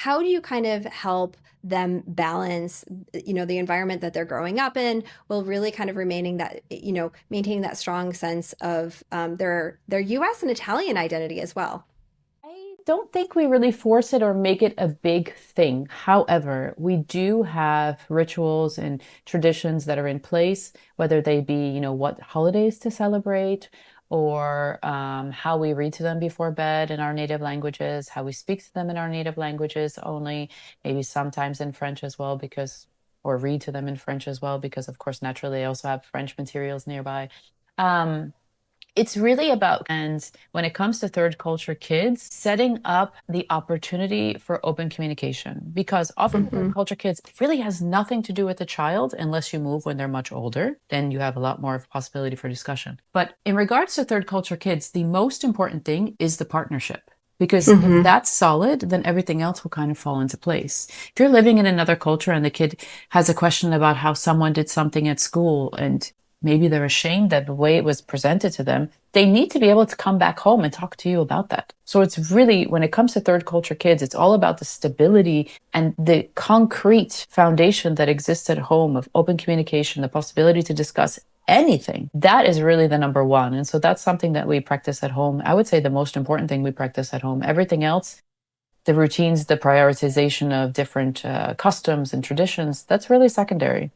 how do you kind of help them balance, the environment that they're growing up in, while really kind of remaining that, maintaining that strong sense of their US and Italian identity as well? I don't think we really force it or make it a big thing. However, we do have rituals and traditions that are in place, whether they be, what holidays to celebrate or how we read to them before bed in our native languages, how we speak to them in our native languages only, maybe sometimes in French as well, or read to them in French as well, because of course, naturally, I also have French materials nearby. Um, it's really about, and when it comes to third culture kids, setting up the opportunity for open communication. Because often with third Hmm. culture kids, it really has nothing to do with the child unless you move when they're much older. Then you have a lot more of possibility for discussion. But in regards to third culture kids, the most important thing is the partnership. Because if Hmm. that's solid, then everything else will kind of fall into place. If you're living in another culture and the kid has a question about how someone did something at school and maybe they're ashamed that the way it was presented to them, they need to be able to come back home and talk to you about that. So it's really, when it comes to third culture kids, it's all about the stability and the concrete foundation that exists at home of open communication, the possibility to discuss anything. That is really the number one. And so that's something that we practice at home. I would say the most important thing we practice at home. Everything else, the routines, the prioritization of different customs and traditions, that's really secondary.